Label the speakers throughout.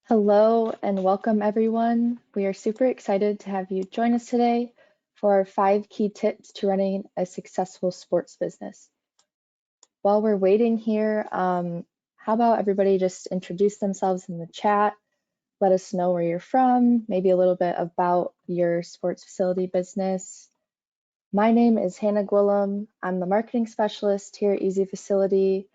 Speaker 1: Hello and welcome everyone. We are super excited to have you join us today for our 5 key tips to running a successful sports business. While we're waiting here, how about everybody just introduce themselves in the chat, let us know where you're from, maybe a little bit about your sports facility business. My name is Hannah Gwillem. I'm the marketing specialist here at Easy Facility.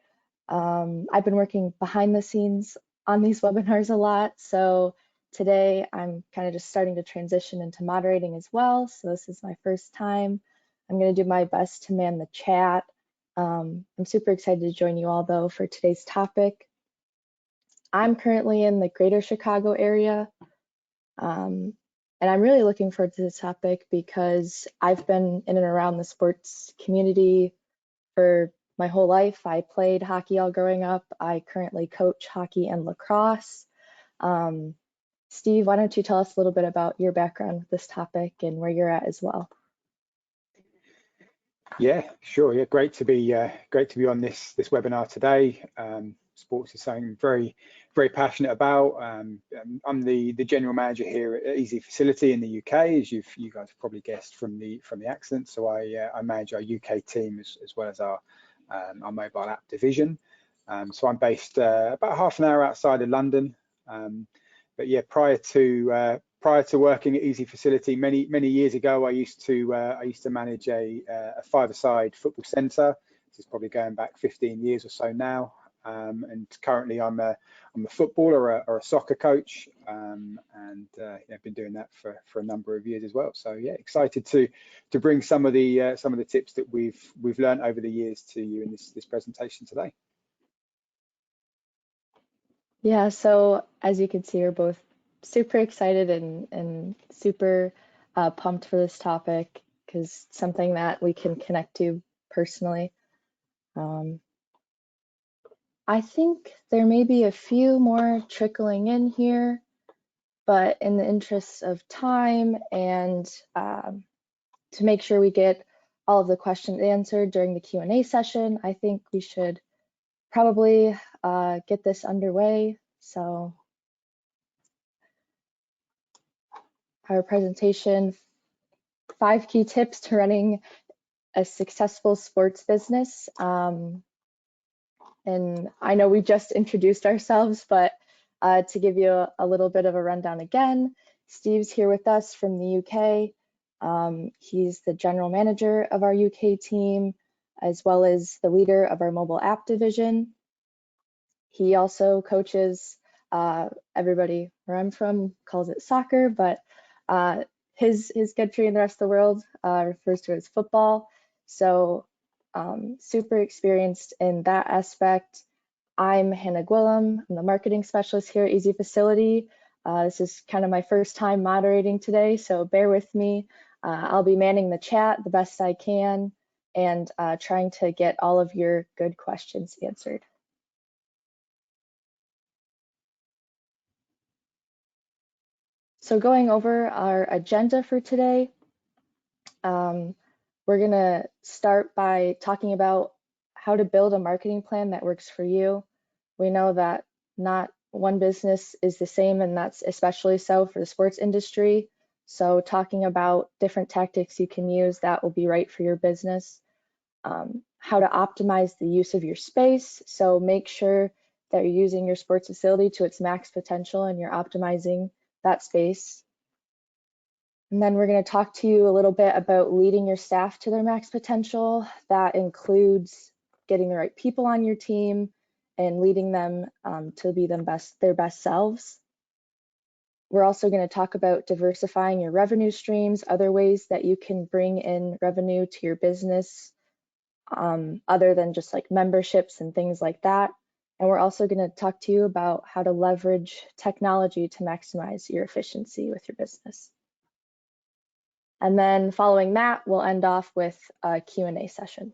Speaker 1: I've been working behind the scenes on these webinars a lot, so today I'm kind of just starting to transition into moderating as well. So this is my first time. I'm going to do my best to man the chat. I'm super excited to join you all though for today's topic. I'm currently in the greater Chicago area, and I'm really looking forward to this topic because I've been in and around the sports community for my whole life. I played hockey all growing up. I currently coach hockey and lacrosse. Steve, why don't you tell us a little bit about your background with this topic and where you're at as well?
Speaker 2: Yeah, sure. Yeah, great to be on this webinar today. Sports is something I'm very passionate about. I'm the general manager here at Easy Facility in the UK, as you guys have probably guessed from the accent. So I manage our UK team as well as our mobile app division. So I'm based about half an hour outside of London. But yeah, prior to working at Easy Facility many years ago, I used to manage a five-a-side football centre. This is probably going back 15 years or so now. And currently I'm a footballer or a soccer coach, and I've been doing that for a number of years as well. So yeah, excited to bring some of the tips that we've learned over the years to you in this presentation today.
Speaker 1: Yeah, so as you can see, we're both super excited and super pumped for this topic because it's something that we can connect to personally. I think there may be a few more trickling in here, but in the interest of time and to make sure we get all of the questions answered during the Q&A session, I think we should probably get this underway. So our presentation, 5 key tips to running a successful sports business. And I know we just introduced ourselves, but to give you a little bit of a rundown again, Steve's here with us from the UK. He's the general manager of our UK team, as well as the leader of our mobile app division. He also coaches, everybody where I'm from calls it soccer, but his country and the rest of the world refers to it as football. So super experienced in that aspect. I'm Hannah Gwillem. I'm the marketing specialist here at Easy Facility. This is kind of my first time moderating today, so bear with me. I'll be manning the chat the best I can and trying to get all of your good questions answered. So going over our agenda for today, we're going to start by talking about how to build a marketing plan that works for you. We know that not one business is the same, and that's especially so for the sports industry. So talking about different tactics you can use that will be right for your business. How to optimize the use of your space. So make sure that you're using your sports facility to its max potential and you're optimizing that space. And then we're going to talk to you a little bit about leading your staff to their max potential. That includes getting the right people on your team and leading them to be their best selves. We're also going to talk about diversifying your revenue streams, other ways that you can bring in revenue to your business other than just like memberships and things like that. And we're also going to talk to you about how to leverage technology to maximize your efficiency with your business. And then following that, we'll end off with a Q&A session.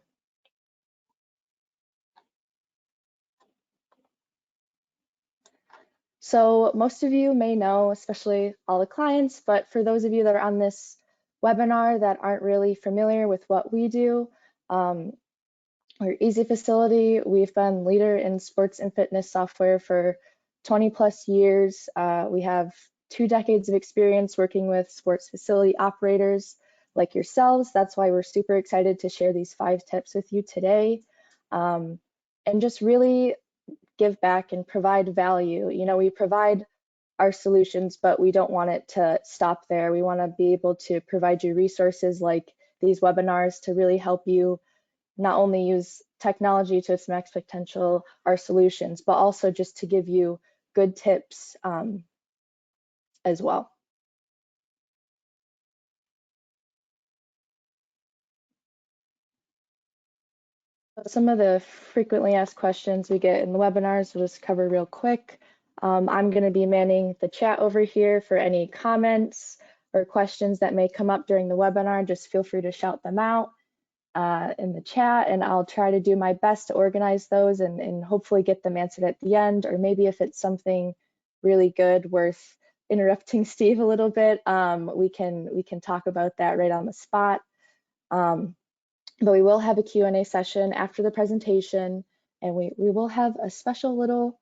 Speaker 1: So most of you may know, especially all the clients, but for those of you that are on this webinar that aren't really familiar with what we do, we're Easy Facility. We've been leader in sports and fitness software for 20+ years. We have 2 decades of experience working with sports facility operators like yourselves. That's why we're super excited to share these 5 tips with you today, and just really give back and provide value. You know, we provide our solutions, but we don't want it to stop there. We want to be able to provide you resources like these webinars to really help you not only use technology to its max potential, our solutions, but also just to give you good tips as well. Some of the frequently asked questions we get in the webinars, we'll just cover real quick. I'm going to be manning the chat over here for any comments or questions that may come up during the webinar. Just feel free to shout them out in the chat, and I'll try to do my best to organize those and hopefully get them answered at the end, or maybe if it's something really good worth interrupting Steve a little bit, we can talk about that right on the spot. But we will have a Q&A session after the presentation, and we will have a special little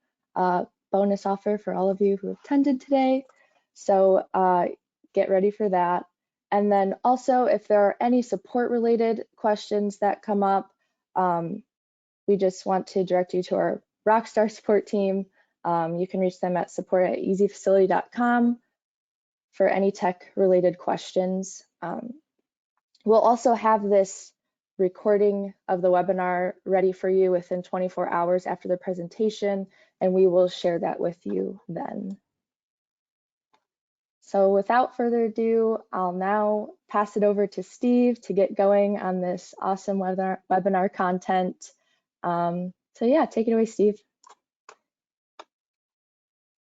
Speaker 1: bonus offer for all of you who attended today. So get ready for that. And then also, if there are any support related questions that come up, we just want to direct you to our Rockstar support team. You can reach them at support@easyfacility.com for any tech related questions. We'll also have this recording of the webinar ready for you within 24 hours after the presentation, and we will share that with you then. So without further ado, I'll now pass it over to Steve to get going on this awesome webinar content. So yeah, take it away, Steve.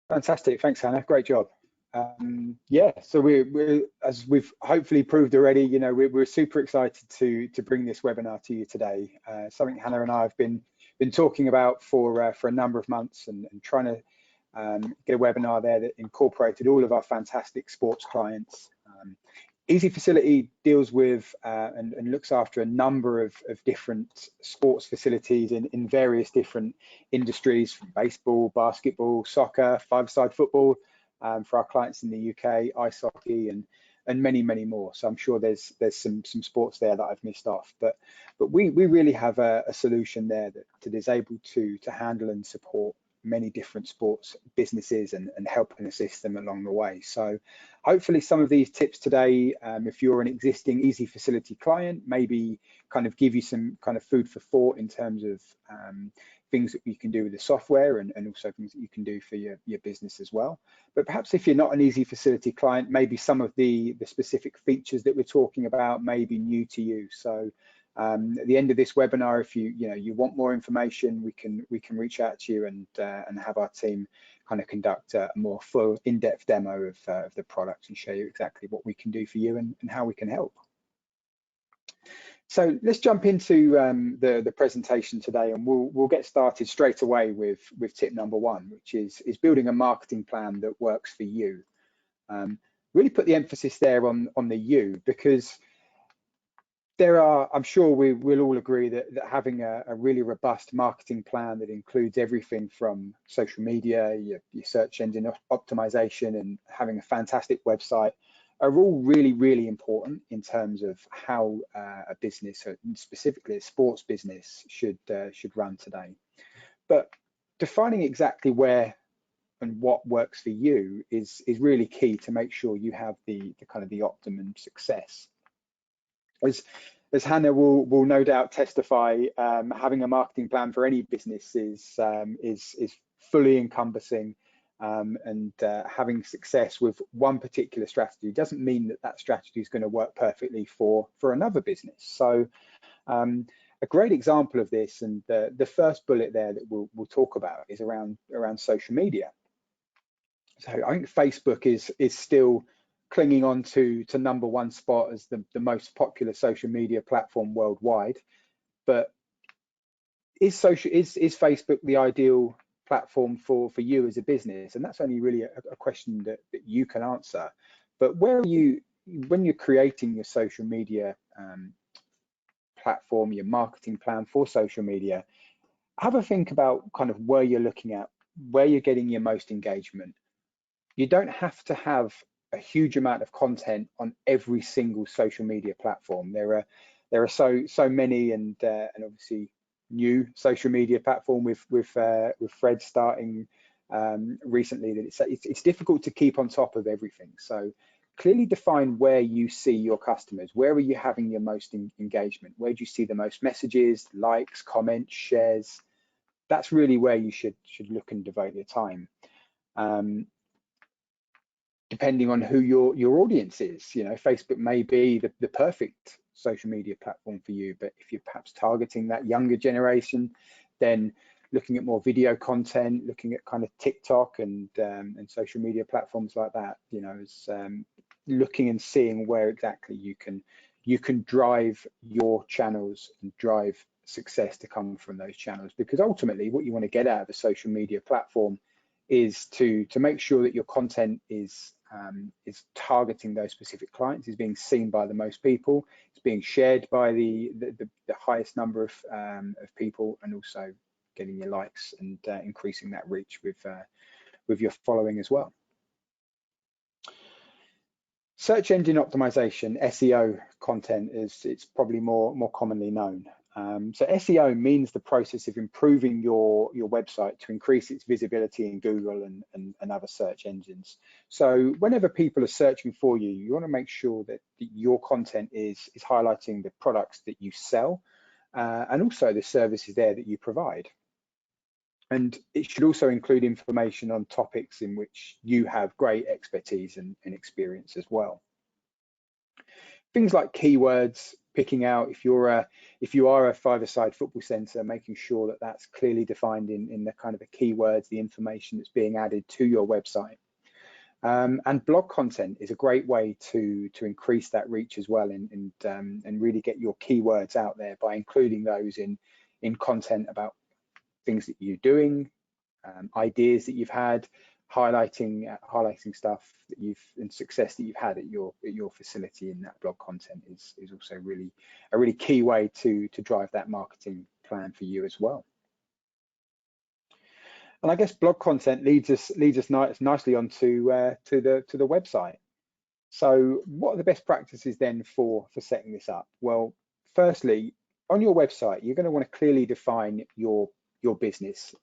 Speaker 2: Fantastic, thanks Hannah, great job. Yeah, so we're as we've hopefully proved already, you know, we're super excited to bring this webinar to you today. Something Hannah and I have been talking about for a number of months, and trying to get a webinar there that incorporated all of our fantastic sports clients. Easy Facility deals with and looks after a number of different sports facilities in various different industries, from baseball, basketball, soccer, five-a-side football, for our clients in the UK, ice hockey, and many more. So I'm sure there's some sports there that I've missed off, but we really have a solution there that is able to handle and support many different sports businesses and help and assist them along the way. So hopefully some of these tips today, if you're an existing Easy Facility client, maybe kind of give you some kind of food for thought in terms of things that you can do with the software, and also things that you can do for your business as well. But perhaps if you're not an Easy Facility client, maybe some of the specific features that we're talking about may be new to you. So at the end of this webinar, if you want more information, we can reach out to you and have our team kind of conduct a more full in-depth demo of the product and show you exactly what we can do for you and how we can help. So let's jump into the presentation today, and we'll get started straight away with tip number 1, which is building a marketing plan that works for you. Really put the emphasis there on the you, because I'm sure we'll all agree that having a really robust marketing plan that includes everything from social media, your search engine optimization, and having a fantastic website are all really important in terms of how a business, specifically a sports business, should run today. But defining exactly where and what works for you is really key to make sure you have the kind of the optimum success. As Hannah will no doubt testify, having a marketing plan for any business is fully encompassing, and having success with one particular strategy doesn't mean that strategy is going to work perfectly for another business. So a great example of this, and the first bullet there that we'll talk about, is around social media. So I think Facebook is still clinging on to number 1 spot as the most popular social media platform worldwide. But is Facebook the ideal platform for you as a business? And that's only really a question that you can answer. But when you're creating your social media platform, your marketing plan for social media, have a think about kind of where you're looking at where you're getting your most engagement. You don't have to have a huge amount of content on every single social media platform. There are so many, and obviously new social media platform with Fred starting recently, that it's difficult to keep on top of everything. So clearly define where you see your customers. Where are you having your most engagement? Where do you see the most messages, likes, comments, shares? That's really where you should look and devote your time. Depending on who your audience is, Facebook may be the perfect social media platform for you, but if you're perhaps targeting that younger generation, then looking at more video content, looking at kind of TikTok and social media platforms like that, is looking and seeing where exactly you can drive your channels and drive success to come from those channels. Because ultimately what you want to get out of a social media platform is to make sure that your content is targeting those specific clients, is being seen by the most people, it's being shared by the highest number of people, and also getting your likes and increasing that reach with your following as well. Search engine optimization, SEO content, it's probably more commonly known. So SEO means the process of improving your website to increase its visibility in Google and other search engines. So whenever people are searching for you, you want to make sure that your content is highlighting the products that you sell and also the services there that you provide. And it should also include information on topics in which you have great expertise and experience as well. Things like keywords, picking out if you are a five-a-side football centre, making sure that that's clearly defined in the kind of the keywords, the information that's being added to your website. And blog content is a great way to increase that reach as well, and really get your keywords out there by including those in content about things that you're doing, ideas that you've had, highlighting stuff that and success that you've had at your facility. In that blog content is also a really key way to drive that marketing plan for you as well. And I guess blog content leads us nicely onto to the website. So what are the best practices then for setting this up? Well, firstly, on your website, you're going to want to clearly define your business,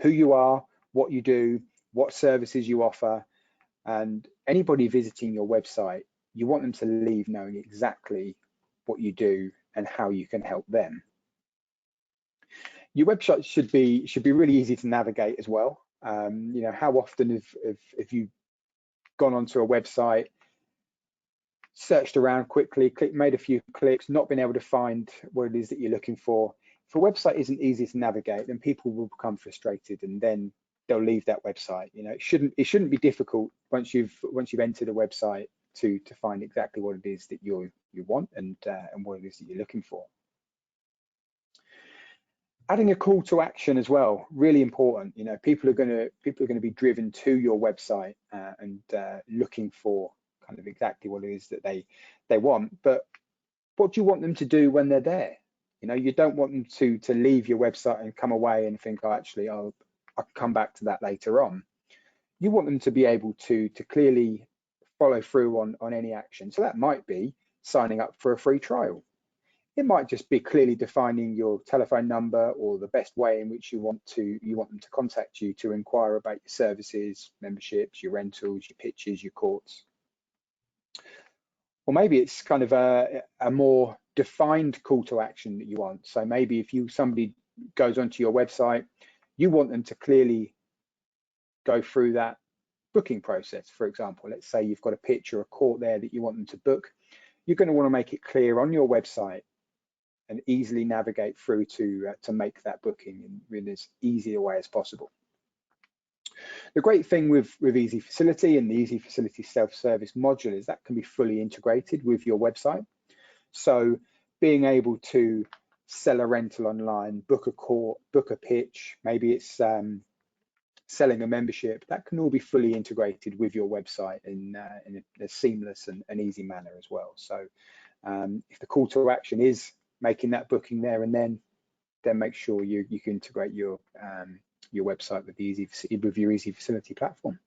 Speaker 2: who you are, what you do, what services you offer, and anybody visiting your website, you want them to leave knowing exactly what you do and how you can help them. Your website should be really easy to navigate as well. How often have you gone onto a website, searched around quickly, made a few clicks, not been able to find what it is that you're looking for? If a website isn't easy to navigate, then people will become frustrated and then they'll leave that website. It shouldn't be difficult once you've entered a website to find exactly what it is that you want and what it is that you're looking for. Adding a call to action as well, really important. People are going to be driven to your website and looking for kind of exactly what it is that they want. But what do you want them to do when they're there? You don't want them to leave your website and come away and think, oh, actually, I'll come back to that later on. You want them to be able to clearly follow through on any action. So that might be signing up for a free trial. It might just be clearly defining your telephone number or the best way in which you want them to contact you to inquire about your services, memberships, your rentals, your pitches, your courts. Or maybe it's kind of a more defined call to action that you want. So maybe if somebody goes onto your website, you want them to clearly go through that booking process. For example, let's say you've got a pitch or a court there that you want them to book. You're going to want to make it clear on your website and easily navigate through to make that booking in as easy a way as possible. The great thing with Easy Facility and the Easy Facility self-service module is that can be fully integrated with your website. So being able to sell a rental online, book a court, book a pitch, maybe it's selling a membership, that can all be fully integrated with your website in a seamless and easy manner as well. So if the call to action is making that booking there and then make sure you can integrate your your website with your Easy Facility platform.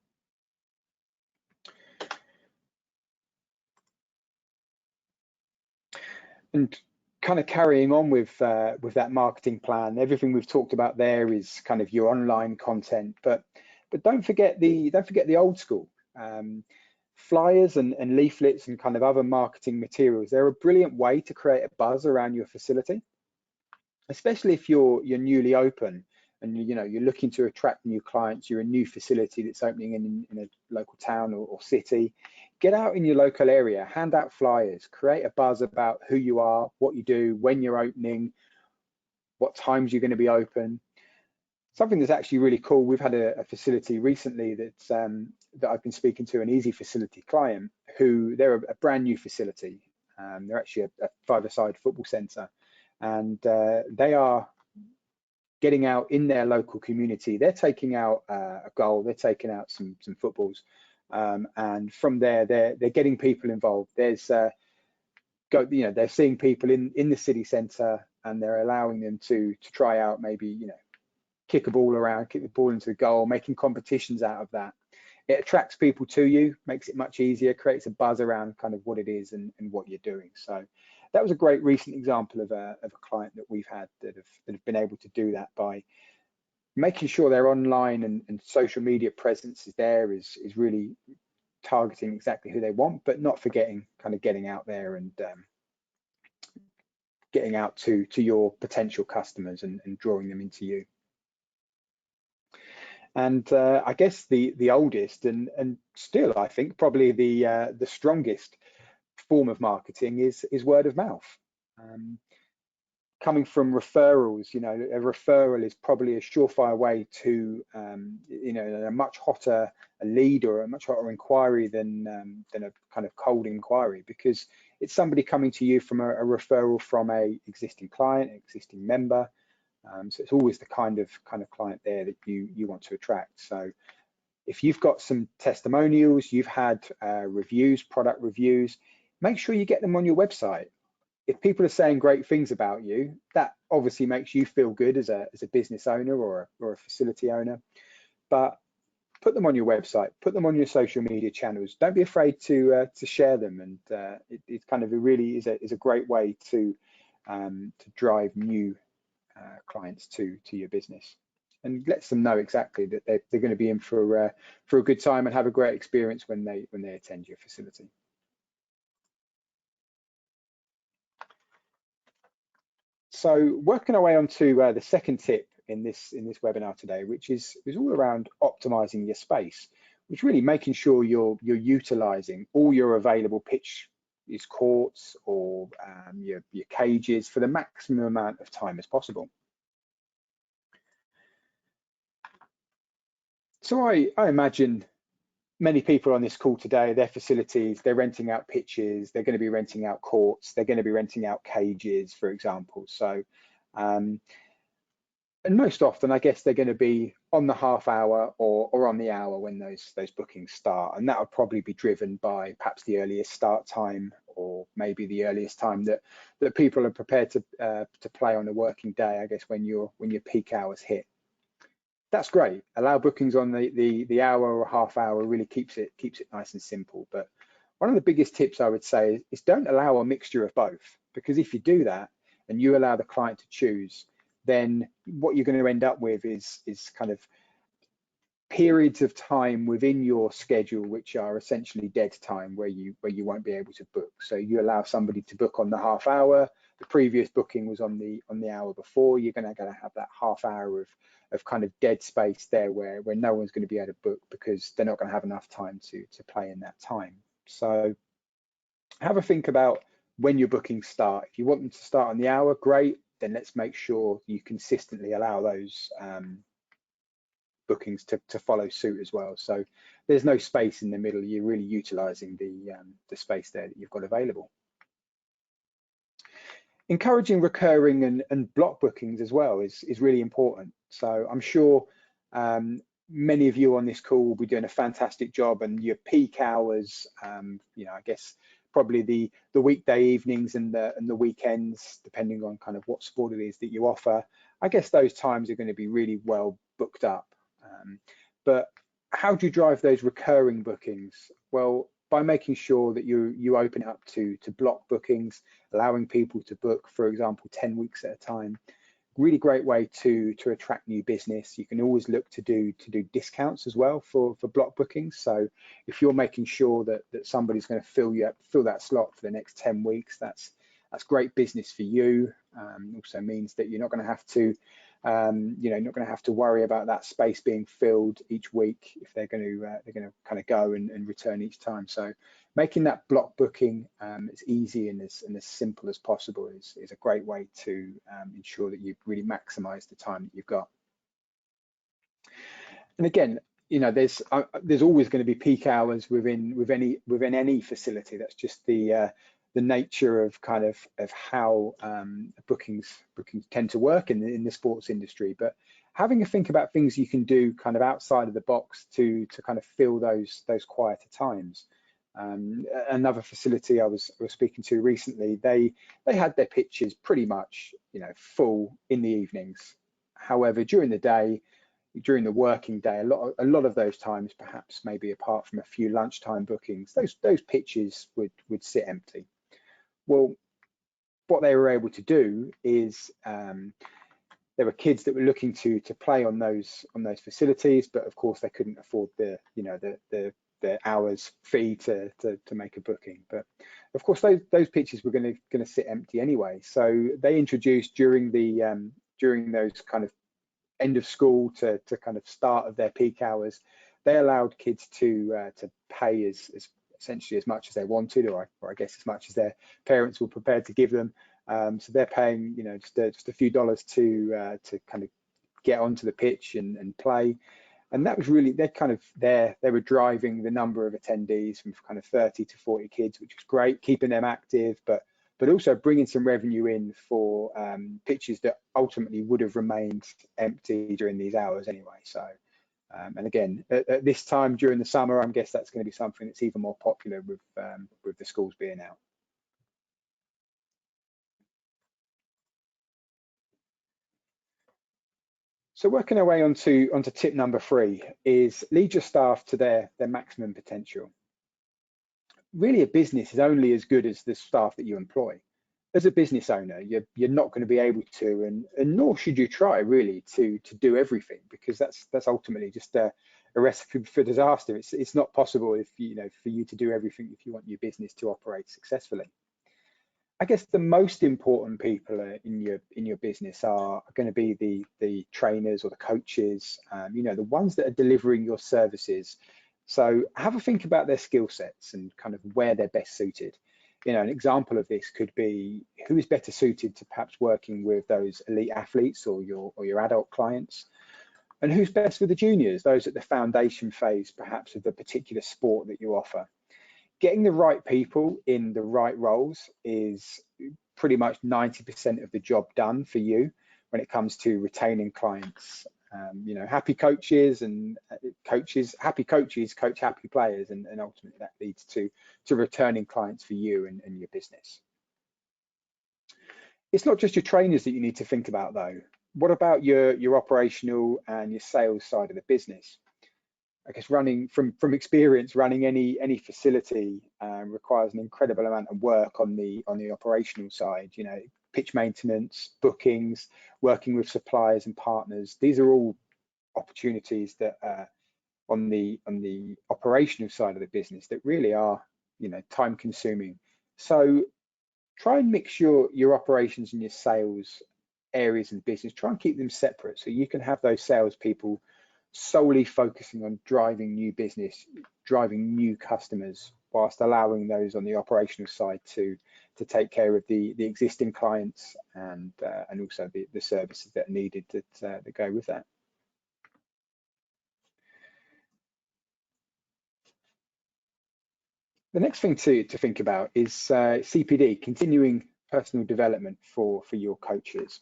Speaker 2: And kind of carrying on with that marketing plan, everything we've talked about there is kind of your online content, but don't forget the old school. Flyers and leaflets and kind of other marketing materials. They're a brilliant way to create a buzz around your facility, especially if you're newly open and you're looking to attract new clients. You're a new facility that's opening in a local town or city. Get out in your local area, hand out flyers, create a buzz about who you are, what you do, when you're opening, what times you're going to be open. Something that's actually really cool, we've had a facility recently that I've been speaking to, an Easy Facility client, who they're a brand new facility. They're actually a five-a-side football centre, and they are getting out in their local community. They're taking out a goal, they're taking out some footballs, and from there they're getting people involved. They're seeing people in the city centre, and they're allowing them to try out, maybe kick a ball around, kick the ball into the goal, making competitions out of that. It attracts people to you, makes it much easier, creates a buzz around kind of what it is and what you're doing. So that was a great recent example of a client that we've had that have been able to do that by making sure their online and social media presence is there, is really targeting exactly who they want, but not forgetting kind of getting out there and getting out to your potential customers and drawing them into you. And I guess the oldest and still, I think, probably the strongest form of marketing is word of mouth. Coming from referrals, a referral is probably a surefire way to, a much hotter lead or a much hotter inquiry than a kind of cold inquiry, because it's somebody coming to you from a referral from a existing client, existing member. So it's always the kind of client there that you want to attract. So if you've got some testimonials, you've had reviews, product reviews, make sure you get them on your website. If people are saying great things about you, that obviously makes you feel good as a business owner or a facility owner. But put them on your website, put them on your social media channels. Don't be afraid to share them, and it kind of really is a great way to drive new clients to your business, and lets them know exactly that they're going to be in for a good time and have a great experience when they attend your facility. So working our way on to the second tip in this webinar today, which is all around optimizing your space, which really making sure you're utilizing all your available pitch courts or your cages for the maximum amount of time as possible. So I imagine many people on this call today, their facilities, they're renting out pitches, they're going to be renting out courts, they're going to be renting out cages, for example. So, and most often, I guess they're going to be on the half hour or on the hour when those bookings start, and that would probably be driven by perhaps the earliest start time, or maybe the earliest time that people are prepared to play on a working day. I guess when your peak hours hit. That's great. Allow bookings on the hour or half hour. Really keeps it nice and simple. But one of the biggest tips I would say is don't allow a mixture of both, because if you do that and you allow the client to choose, then what you're going to end up with is kind of periods of time within your schedule which are essentially dead time, where you won't be able to book. So you allow somebody to book on the half hour. The previous booking was on the hour before. You're going to have that half hour of kind of dead space there where no one's going to be able to book, because they're not going to have enough time to play in that time. So have a think about when your bookings start. If you want them to start on the hour, great. Then let's make sure you consistently allow those bookings to follow suit as well. So there's no space in the middle. You're really utilizing the space there that you've got available. Encouraging recurring and block bookings as well is really important. So I'm sure many of you on this call will be doing a fantastic job, and your peak hours, I guess probably the weekday evenings and the weekends, depending on kind of what sport it is that you offer. I guess those times are going to be really well booked up. But how do you drive those recurring bookings? Well, by making sure that you open it up to block bookings, allowing people to book, for example, 10 weeks at a time. Really great way to attract new business. You can always look to do discounts as well for block bookings. So if you're making sure that somebody's going to fill that slot for the next 10 weeks, that's great business for you. Also means that you're not going to have to not going to have to worry about that space being filled each week if they're going to kind of go and return each time. So making that block booking as easy and as simple as possible is a great way to ensure that you really maximize the time that you've got. And again, there's always going to be peak hours within any facility. That's just the nature of kind of how bookings tend to work in the sports industry. But having a think about things you can do kind of outside of the box to kind of fill those quieter times. Another facility I was speaking to recently, they had their pitches pretty much full in the evenings. However, during the day, during the working day, a lot of those times, perhaps maybe apart from a few lunchtime bookings, those pitches would sit empty. Well, what they were able to do is there were kids that were looking to play on those facilities, but of course they couldn't afford the hours fee to make a booking. But of course those pitches were going to sit empty anyway. So they introduced during those kind of end of school to kind of start of their peak hours, they allowed kids to pay as essentially as much as they wanted, or I guess as much as their parents were prepared to give them. So they're paying, just a few dollars to kind of get onto the pitch and play. And that was really, they were driving the number of attendees from kind of 30 to 40 kids, which was great, keeping them active, but also bringing some revenue in for pitches that ultimately would have remained empty during these hours anyway. So. And again, at this time during the summer, I guess that's going to be something that's even more popular with the schools being out. So working our way onto tip number 3 is lead your staff to their maximum potential. Really, a business is only as good as the staff that you employ. As a business owner, you're not going to be able to, and nor should you try really to do everything, because that's ultimately just a recipe for disaster. It's not possible for you to do everything if you want your business to operate successfully. I guess the most important people in your business are going to be the trainers or the coaches, the ones that are delivering your services. So have a think about their skill sets and kind of where they're best suited. An example of this could be who is better suited to perhaps working with those elite athletes or your adult clients, and who's best with the juniors, those at the foundation phase, perhaps of the particular sport that you offer. Getting the right people in the right roles is pretty much 90% of the job done for you when it comes to retaining clients. Happy coaches and happy coaches coach happy players, and ultimately that leads to returning clients for you and your business. It's not just your trainers that you need to think about though. What about your operational and your sales side of the business? I guess from experience, running any facility requires an incredible amount of work on the operational side. Pitch maintenance, bookings, working with suppliers and partners. These are all opportunities that on the operational side of the business that really are time consuming. So try and mix your operations and your sales areas of the business. Try and keep them separate so you can have those salespeople solely focusing on driving new business, driving new customers, whilst allowing those on the operational side to take care of the existing clients and also the services that are needed that go with that. The next thing to think about is CPD, continuing personal development for your coaches.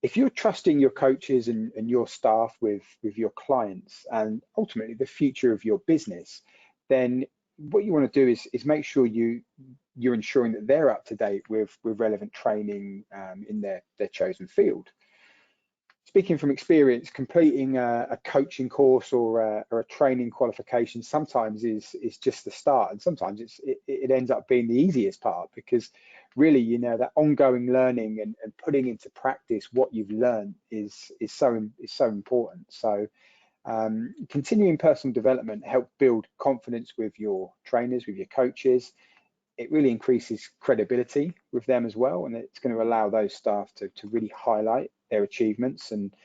Speaker 2: If you're trusting your coaches and your staff with your clients and ultimately the future of your business, then what you want to do is make sure you're ensuring that they're up to date with relevant training in their chosen field. speaking from experience, completing a coaching course or a training qualification sometimes is just the start, and sometimes it ends up being the easiest part, because really, you know, that ongoing learning and putting into practice what you've learned is so important. So continuing personal development help build confidence with your trainers, with your coaches. It really increases credibility with them as well, and it's going to allow those staff to really highlight their achievements, and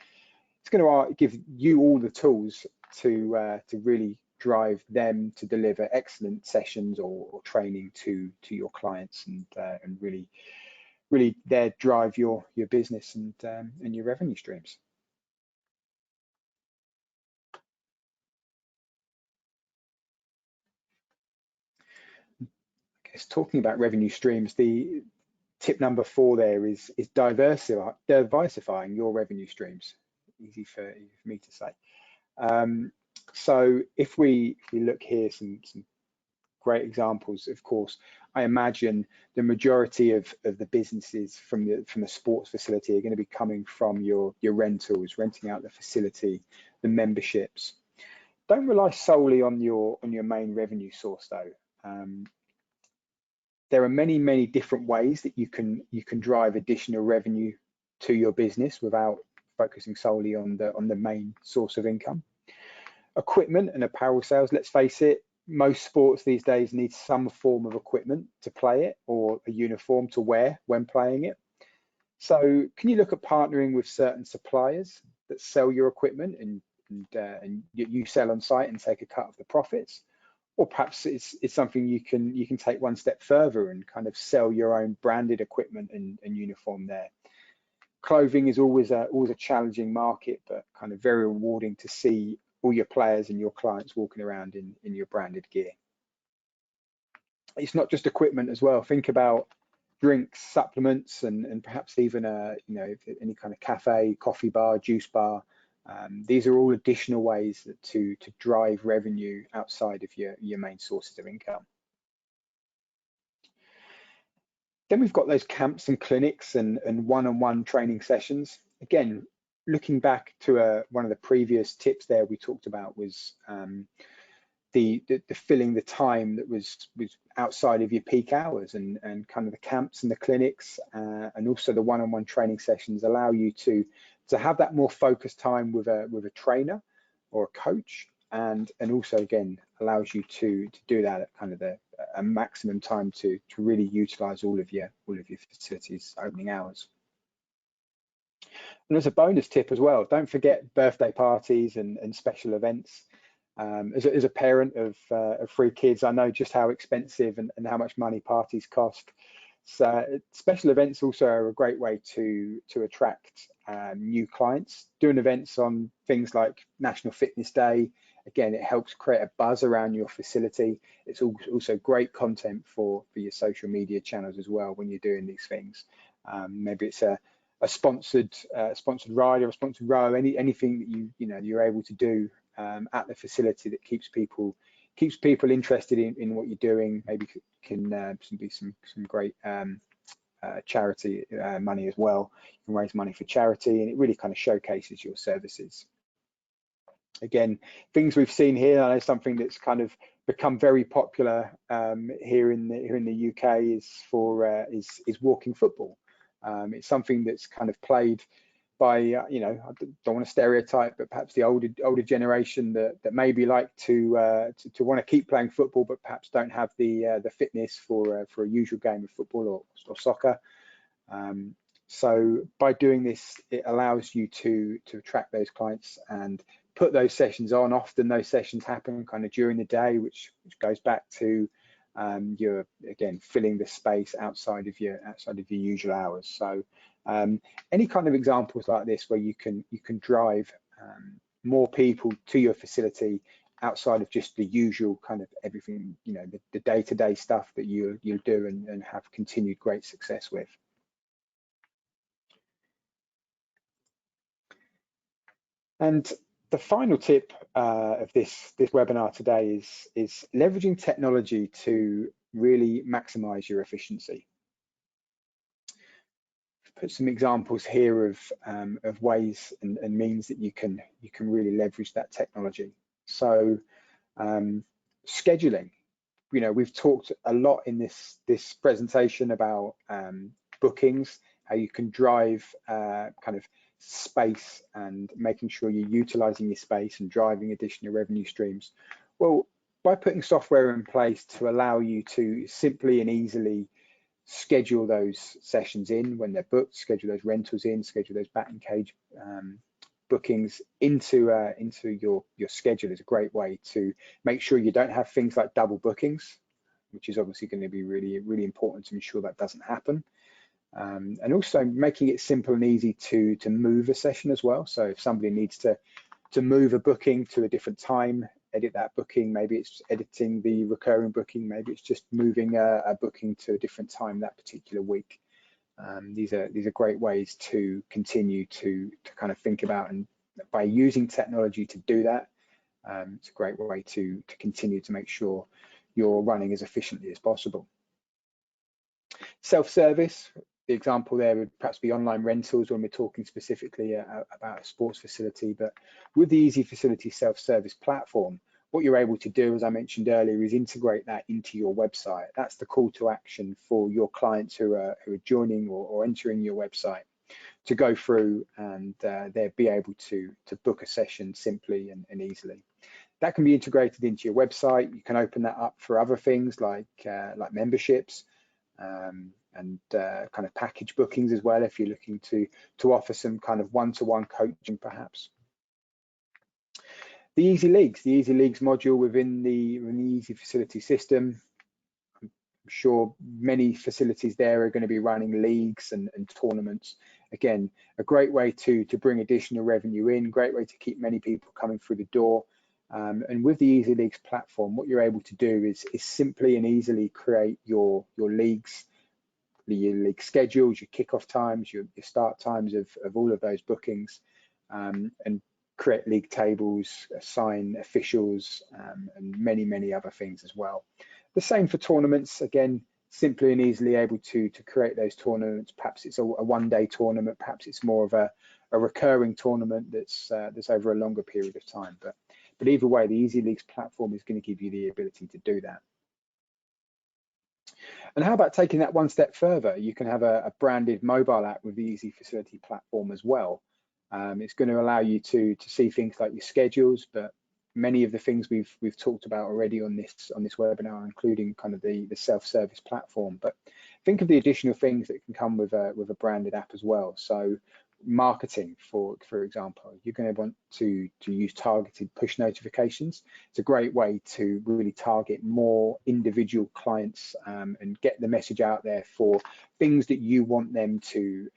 Speaker 2: it's going to give you all the tools to really drive them to deliver excellent sessions or training to your clients, and really there drive your business and your revenue streams. Talking about revenue streams, the tip number 4 there is diversifying your revenue streams. Easy for me to say. So if we look here, some great examples. Of course, I imagine the majority of the businesses from the sports facility are going to be coming from your rentals, renting out the facility, the memberships. Don't rely solely on your main revenue source though. There are many different ways that you can drive additional revenue to your business without focusing solely on the main source of income. Equipment and apparel sales, let's face it, most sports these days need some form of equipment to play it, or a uniform to wear when playing it. So can you look at partnering with certain suppliers that sell your equipment and you sell on site and take a cut of the profits? Or perhaps it's something you can take one step further and kind of sell your own branded equipment and uniform there. Clothing is always a challenging market, but kind of very rewarding to see all your players and your clients walking around in your branded gear. It's not just equipment as well. Think about drinks, supplements, and perhaps even any kind of cafe, coffee bar, juice bar. These are all additional ways to drive revenue outside of your main sources of income. Then we've got those camps and clinics and one-on-one training sessions. Again, looking back to one of the previous tips there we talked about was the filling the time that was outside of your peak hours, and kind of the camps and the clinics and also the one-on-one training sessions allow you to have that more focused time with a trainer or a coach, and also again allows you to do that at kind of a maximum time to really utilize all of your facilities opening hours. And as a bonus tip as well, don't forget birthday parties and special events. As a parent of 3 kids, I know just how expensive and how much money parties cost. So special events also are a great way to attract new clients. Doing events on things like National Fitness Day, again, it helps create a buzz around your facility. It's also great content for your social media channels as well when you're doing these things. Maybe it's a sponsored ride or a sponsored row, anything that you're able to do at the facility that keeps people interested in what you're doing. Maybe can be some great charity money as well. You can raise money for charity, and it really kind of showcases your services. Again, things we've seen here, I know something that's kind of become very popular here in the UK is walking football. It's something that's kind of played by I don't want to stereotype, but perhaps the older generation that maybe like to want to keep playing football, but perhaps don't have the fitness for a usual game of football or soccer. So by doing this, it allows you to attract those clients and put those sessions on. Often those sessions happen kind of during the day, which goes back to you're again filling the space outside of your usual hours. So any kind of examples like this where you can drive more people to your facility outside of just the usual kind of everything, the day-to-day stuff that you'll do and have continued great success with. And the final tip of this webinar today is leveraging technology to really maximize your efficiency. put some examples here of ways and means that you can really leverage that technology. So scheduling, you know, we've talked a lot in this presentation about bookings, how you can drive kind of space and making sure you're utilizing your space and driving additional revenue streams. Well, by putting software in place to allow you to simply and easily schedule those sessions in when they're booked, schedule those rentals in, schedule those batting cage bookings into your schedule is a great way to make sure you don't have things like double bookings, which is obviously going to be really important to ensure that doesn't happen. And also making it simple and easy to move a session as well. So if somebody needs to move a booking to a different time, edit that booking, maybe it's editing the recurring booking, maybe it's just moving a booking to a different time that particular week. These are great ways to continue to kind of think about, and by using technology to do that, it's a great way to continue to make sure you're running as efficiently as possible. Self-service, the example there would perhaps be online rentals when we're talking specifically about a sports facility, but with the Easy Facility self-service platform, what you're able to do, as I mentioned earlier, is integrate that into your website. That's the call to action for your clients who are joining or entering your website to go through, and they'll be able to book a session simply and easily. That can be integrated into your website. You can open that up for other things like memberships and kind of package bookings as well, if you're looking to offer some kind of one-to-one coaching perhaps. The Easy Leagues module within the Easy Facility system. I'm sure many facilities there are going to be running leagues and tournaments. Again, a great way to bring additional revenue in, great way to keep many people coming through the door. And with the Easy Leagues platform, what you're able to do is simply and easily create your leagues, your league schedules, your kickoff times, your start times of all of those bookings, and create league tables, assign officials, and many other things as well. The same for tournaments, again, simply and easily able to create those tournaments. Perhaps it's a one-day tournament, perhaps it's more of a recurring tournament that's over a longer period of time. But either way, the Easy Leagues platform is going to give you the ability to do that. And how about taking that one step further? You can have a branded mobile app with the Easy Facility platform as well. It's going to allow you to see things like your schedules, but many of the things we've talked about already on this webinar, including kind of the self-service platform. But think of the additional things that can come with a branded app as well. So marketing, for example, you're going to want to use targeted push notifications. It's a great way to really target more individual clients and get the message out there for things that you want them to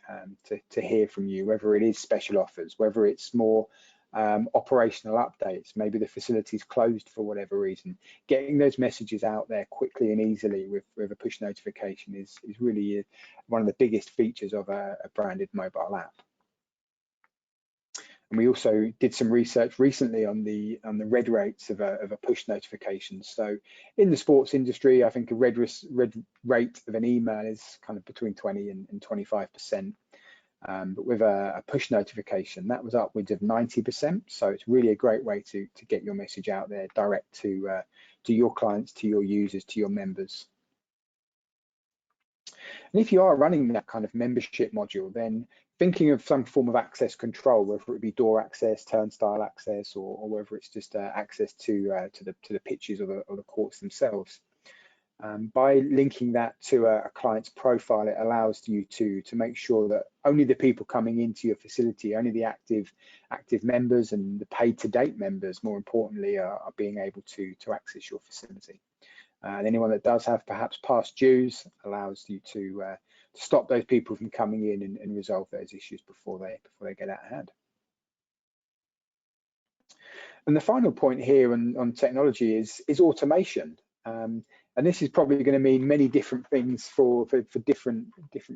Speaker 2: hear from you, whether it is special offers, whether it's more operational updates, maybe the facility's closed for whatever reason. Getting those messages out there quickly and easily with a push notification is really one of the biggest features of a branded mobile app. And we also did some research recently on the read rates of a push notification. So in the sports industry, I think a read rate of an email is kind of between 20 and 25%. But with a push notification, that was upwards of 90%. So it's really a great way to get your message out there direct to your clients, to your users, to your members. And if you are running that kind of membership module, then thinking of some form of access control, whether it be door access, turnstile access, or whether it's just access to the pitches or the courts themselves. By linking that to a client's profile, it allows you to make sure that only the people coming into your facility, only the active members and the paid to date members, more importantly, are being able to access your facility. And anyone that does have perhaps past dues allows you to stop those people from coming in and resolve those issues before they get out of hand. And the final point here on technology is automation. And this is probably going to mean many different things for different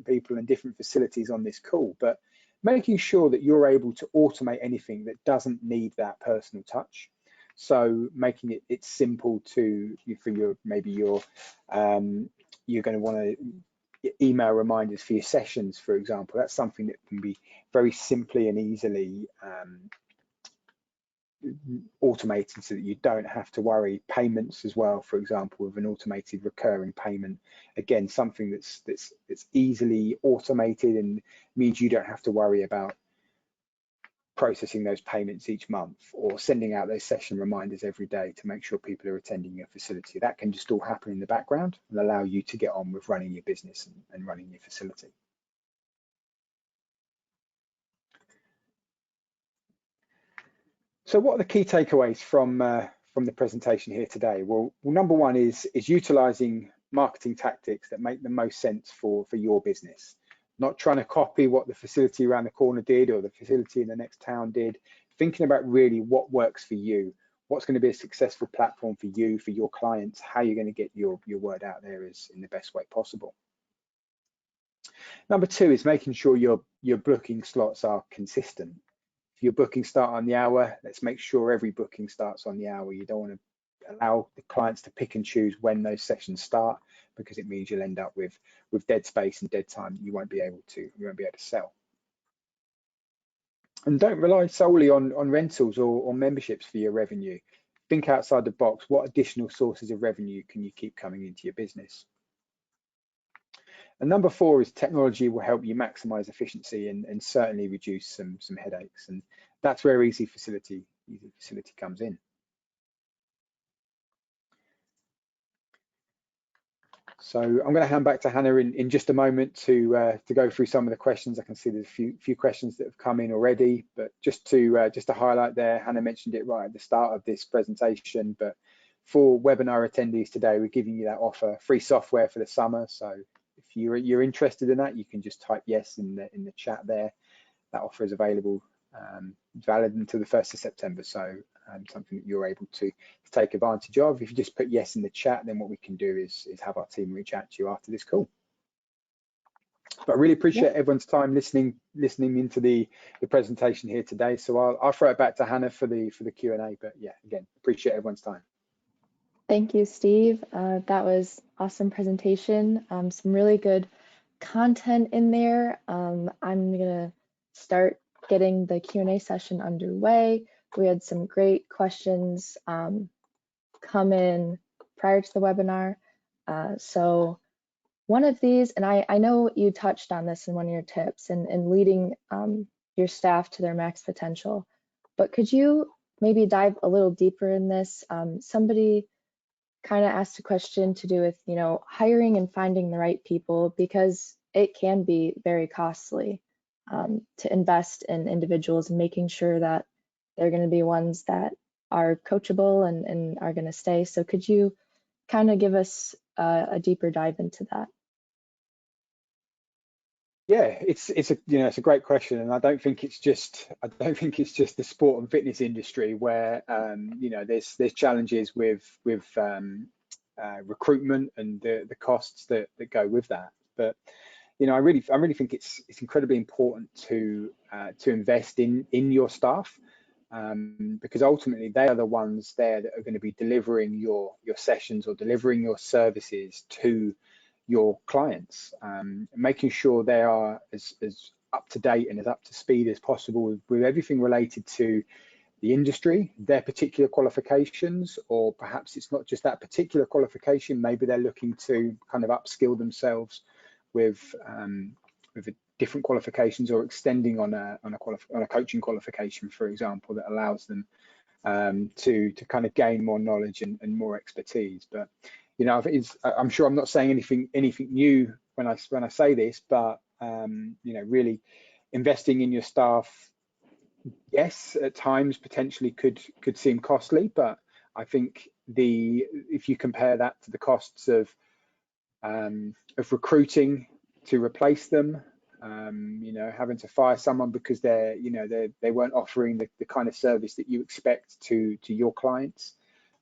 Speaker 2: people and different facilities on this call, but making sure that you're able to automate anything that doesn't need that personal touch. So making it simple for you're going to want to email reminders for your sessions, for example. That's something that can be very simply and easily automated so that you don't have to worry. Payments as well, for example, with an automated recurring payment. Again, something that's easily automated and means you don't have to worry about processing those payments each month or sending out those session reminders every day to make sure people are attending your facility. That can just all happen in the background and allow you to get on with running your business and running your facility. So what are the key takeaways from the presentation here today? Well, number one is utilizing marketing tactics that make the most sense for your business. Not trying to copy what the facility around the corner did or the facility in the next town did. Thinking about really what works for you, what's going to be a successful platform for you, for your clients, how you're going to get your word out there is in the best way possible. Number two is making sure your booking slots are consistent. If your bookings start on the hour, let's make sure every booking starts on the hour. You don't want to allow the clients to pick and choose when those sessions start, because it means you'll end up with dead space and dead time that you won't be able to sell. And don't rely solely on rentals or memberships for your revenue. Think outside the box. What additional sources of revenue can you keep coming into your business? And number four is technology will help you maximize efficiency and certainly reduce some headaches. And that's where Easy Facility comes in. So I'm going to hand back to Hannah in just a moment to go through some of the questions. I can see there's a few questions that have come in already, but just to highlight there, Hannah mentioned it right at the start of this presentation, but for webinar attendees today, we're giving you that offer, free software for the summer. So if you're interested in that, you can just type yes in the chat there. That offer is available, valid until the 1st of September. So something that you're able to take advantage of. If you just put yes in the chat, then what we can do is have our team reach out to you after this call. But I really appreciate everyone's time listening into the presentation here today. So I'll throw it back to Hannah for the Q&A. But yeah, again, appreciate everyone's time.
Speaker 1: Thank you, Steve. That was awesome presentation. Some really good content in there. I'm gonna start getting the Q&A session underway. We had some great questions come in prior to the webinar. So one of these, and I know you touched on this in one of your tips, in leading your staff to their max potential, but could you maybe dive a little deeper in this? Somebody kind of asked a question to do with, hiring and finding the right people, because it can be very costly to invest in individuals and making sure that they're going to be ones that are coachable and are going to stay. So could you kind of give us a deeper dive into that?
Speaker 2: Yeah, it's a great question, and I don't think it's just the sport and fitness industry where there's challenges with recruitment and the costs that go with that. But I really think it's incredibly important to invest in your staff, because ultimately they are the ones there that are going to be delivering your sessions or delivering your services to your clients, making sure they are as up to date and as up to speed as possible with everything related to the industry, their particular qualifications, or perhaps it's not just that particular qualification. Maybe they're looking to kind of upskill themselves with different qualifications, or extending on a coaching qualification, for example, that allows them to kind of gain more knowledge and more expertise. But I'm sure I'm not saying anything new when I say this, but really investing in your staff, yes, at times potentially could seem costly, but I think if you compare that to the costs of recruiting to replace them, having to fire someone because they weren't offering the kind of service that you expect to your clients,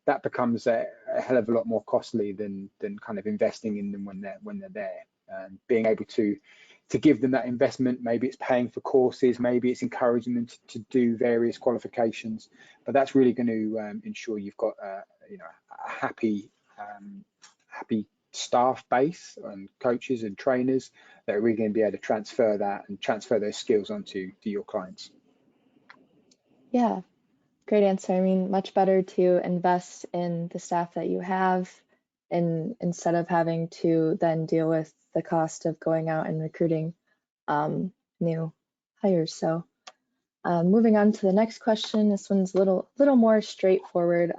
Speaker 2: that becomes a hell of a lot more costly than kind of investing in them when they're there. And being able to give them that investment, maybe it's paying for courses, maybe it's encouraging them to do various qualifications, but that's really going to ensure you've got a happy staff base and coaches and trainers that are really going to be able to transfer that and transfer those skills onto your clients.
Speaker 1: Yeah, great answer. I mean, much better to invest in the staff that you have and instead of having to then deal with the cost of going out and recruiting new hires. So moving on to the next question. This one's a little more straightforward.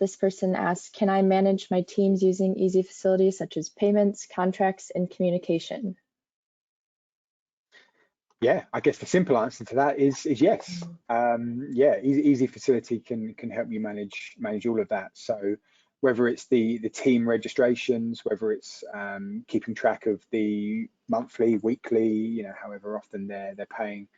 Speaker 1: This person asks, can I manage my teams using easy facilities such as payments, contracts, and communication?
Speaker 2: Yeah, I guess the simple answer to that is yes. Yeah, easy facility can help you manage all of that. So whether it's the team registrations, whether it's keeping track of the monthly, weekly, you know, however often they're paying,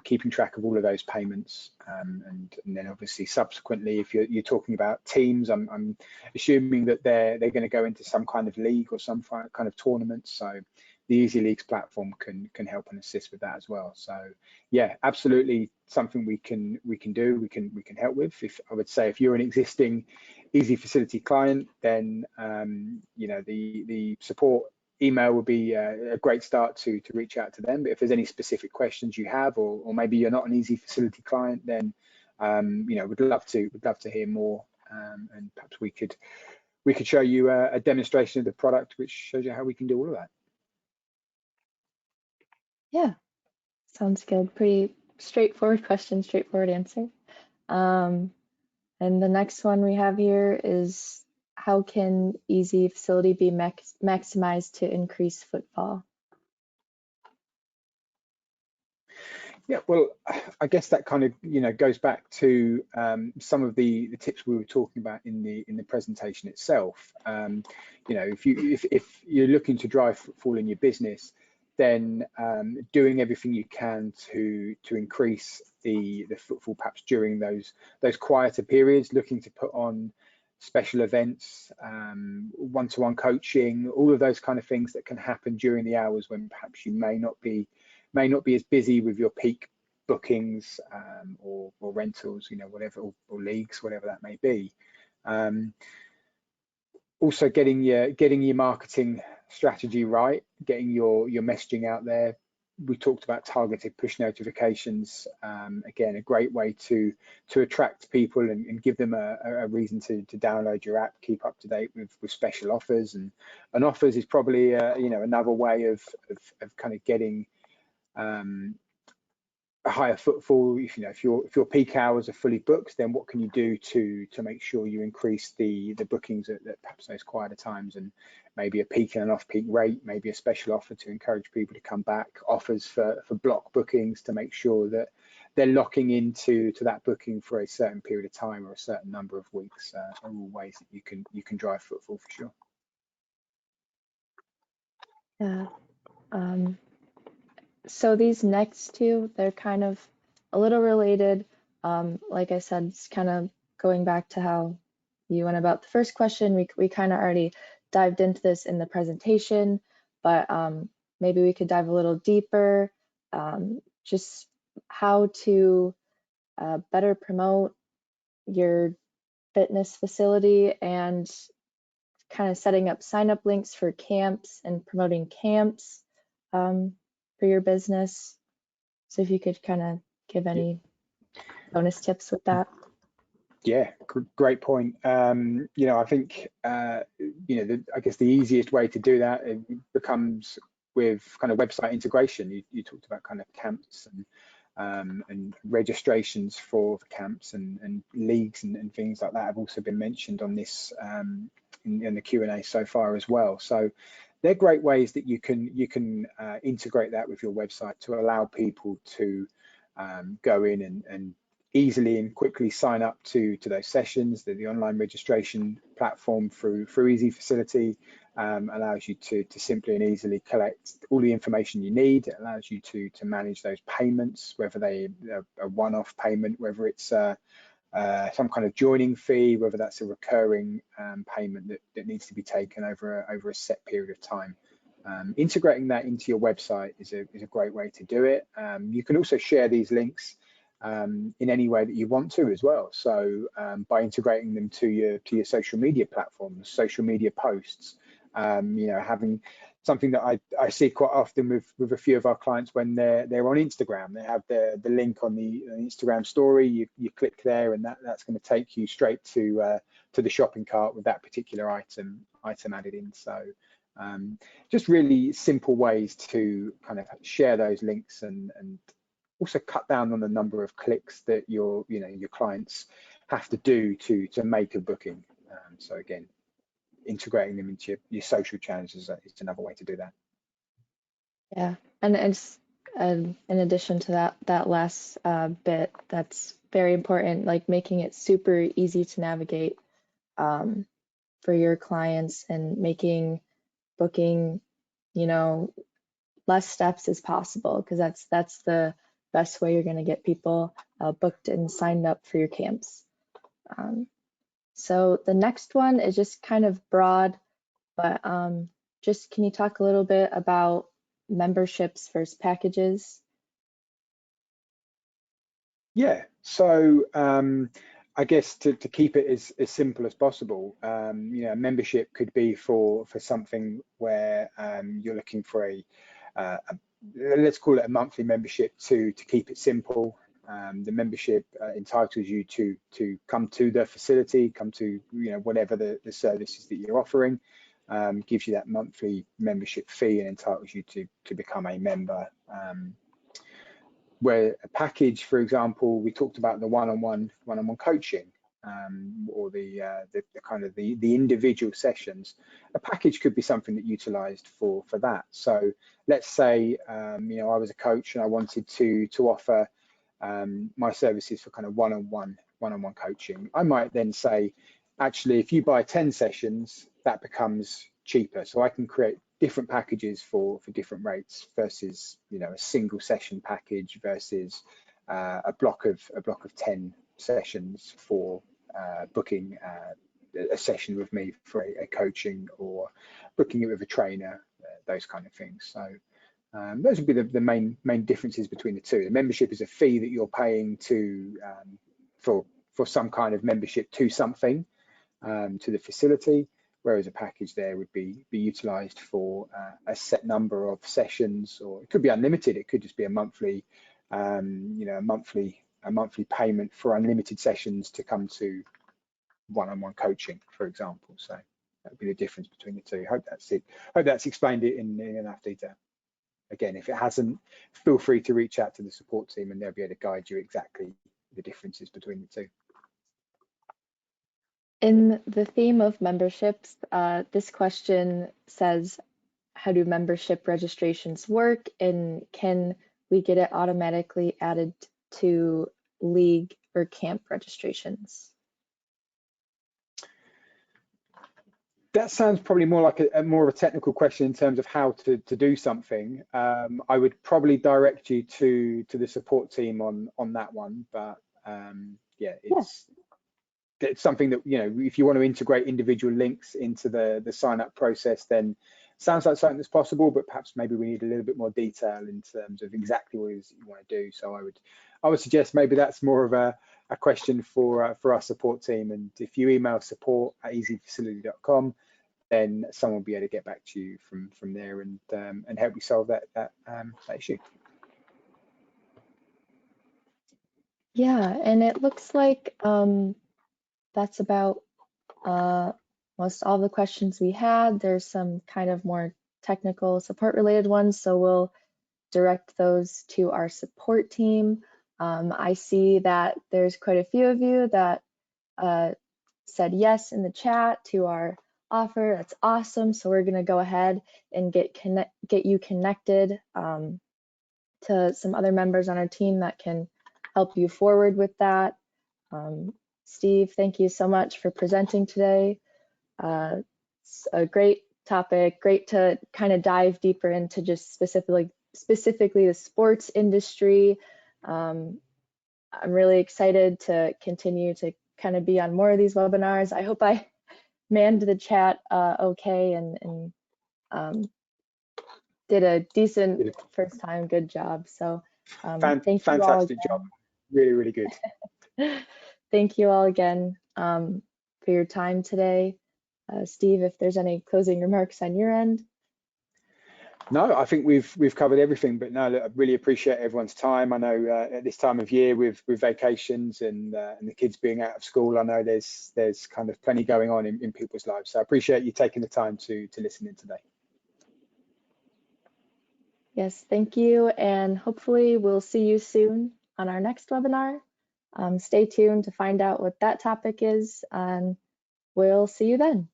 Speaker 2: keeping track of all of those payments, and then obviously subsequently, if you're talking about teams, I'm assuming that they're going to go into some kind of league or some kind of tournament. So the Easy Leagues platform can help and assist with that as well. So yeah, absolutely something we can do, we can help with. If I would say if you're an existing Easy Facility client, then you know, the support email would be a great start to reach out to them. But if there's any specific questions you have, or maybe you're not an Easy Facility client, then you know, we'd love to hear more, and perhaps we could show you a demonstration of the product which shows you how we can do all of that.
Speaker 1: Yeah, sounds good. Pretty straightforward question, straightforward answer. And the next one we have here is, how can Easy Facility be maximized to increase footfall?
Speaker 2: Yeah, well, I guess that kind of, you know, goes back to some of the tips we were talking about in the presentation itself. You know, if you're looking to drive footfall in your business, then doing everything you can to increase the footfall, perhaps during those quieter periods, looking to put on special events, one-to-one coaching, all of those kind of things that can happen during the hours when perhaps you may not be as busy with your peak bookings, or rentals, you know, whatever, or leagues, whatever that may be. Also getting your marketing strategy right, getting your messaging out there. We talked about targeted push notifications. Again, a great way to attract people and give them a reason to download your app, keep up to date with special offers, and offers is probably you know, another way of kind of getting a higher footfall. If you know, if your peak hours are fully booked, then what can you do to make sure you increase the bookings at perhaps those quieter times, and maybe a peak and an off-peak rate, maybe a special offer to encourage people to come back, offers for block bookings to make sure that they're locking into that booking for a certain period of time or a certain number of weeks, are all ways that you can drive footfall for sure.
Speaker 1: Yeah. So these next two, they're kind of a little related. Like I said, it's kind of going back to how you went about the first question. We kind of already dived into this in the presentation, but maybe we could dive a little deeper. Just how to better promote your fitness facility and kind of setting up sign-up links for camps and promoting camps for your business. So if you could kind of give any bonus tips with that.
Speaker 2: Yeah, great point. You know, I think you know, I guess the easiest way to do that, it becomes with kind of website integration. You talked about kind of camps and registrations for camps and leagues and things like that have also been mentioned on this in the Q&A so far as well. So they're great ways that you can integrate that with your website to allow people to go in and easily and quickly sign up to those sessions. The online registration platform through Easy Facility allows you to simply and easily collect all the information you need. It allows you to manage those payments, whether they are a one-off payment, whether it's some kind of joining fee, whether that's a recurring payment that needs to be taken over a set period of time. Integrating that into your website is a great way to do it. You can also share these links in any way that you want to as well. So by integrating them to your social media platforms, social media posts, having something that I see quite often with a few of our clients when they're on Instagram. They have the link on the Instagram story. You click there, and that's going to take you straight to the shopping cart with that particular item added in. So just really simple ways to kind of share those links and also cut down on the number of clicks that your clients have to do to make a booking. So again, integrating them into your social channels is another way to do that.
Speaker 1: Yeah, and it's in addition to that last bit, that's very important, like making it super easy to navigate for your clients and making booking, less steps as possible, because that's the best way you're going to get people booked and signed up for your camps. So the next one is just kind of broad, but just can you talk a little bit about memberships versus packages?
Speaker 2: Yeah, so I guess to keep it as simple as possible, membership could be for something where you're looking for a let's call it a monthly membership to keep it simple. The membership entitles you to come to the facility, come to whatever the services that you're offering, gives you that monthly membership fee and entitles you to become a member. Where a package, for example, we talked about the one-on-one coaching, or the kind of the individual sessions. A package could be something that utilized for that. So let's say I was a coach and I wanted to offer my services for kind of one-on-one coaching. I might then say, actually, if you buy 10 sessions, that becomes cheaper. So I can create different packages for different rates versus a single session package versus a block of 10 sessions for booking a session with me for a coaching, or booking it with a trainer, those kind of things. So those would be the main differences between the two. The membership is a fee that you're paying to for some kind of membership to something, to the facility, whereas a package there would be utilized for a set number of sessions, or it could be unlimited. It could just be a monthly payment for unlimited sessions to come to one-on-one coaching, for example. So that would be the difference between the two. Hope that's explained it in enough detail. Again, if it hasn't, feel free to reach out to the support team and they'll be able to guide you exactly the differences between the two.
Speaker 1: In the theme of memberships, this question says, how do membership registrations work, and can we get it automatically added to league or camp registrations?
Speaker 2: That sounds probably more like a more of a technical question in terms of how to do something. I would probably direct you to the support team on that one, but yeah, it's something that, if you want to integrate individual links into the sign up process, then sounds like something that's possible, but perhaps maybe we need a little bit more detail in terms of exactly what it is that you want to do. So I would suggest maybe that's more of a question for our support team. And if you email support@easyfacility.com, then someone will be able to get back to you from there and help you solve that issue.
Speaker 1: Yeah, and it looks like that's about most all the questions we had. There's some kind of more technical support related ones, so we'll direct those to our support team. I see that there's quite a few of you that said yes in the chat to our offer. That's awesome. So we're going to go ahead and get you connected to some other members on our team that can help you forward with that. Steve, thank you so much for presenting today. It's a great topic, great to kind of dive deeper into just specifically the sports industry. I'm really excited to continue to kind of be on more of these webinars. I hope I manned the chat okay and did a decent first time. Good job. So thank you all again.
Speaker 2: Job. really, really good.
Speaker 1: Thank you all again for your time today. Steve, if there's any closing remarks on your end.
Speaker 2: No, I think we've covered everything. But no, look, I really appreciate everyone's time. I know at this time of year with vacations and the kids being out of school, I know there's kind of plenty going on in people's lives. So I appreciate you taking the time to listen in today.
Speaker 1: Yes, thank you. And hopefully we'll see you soon on our next webinar. Stay tuned to find out what that topic is, and we'll see you then.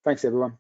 Speaker 2: Thanks, everyone.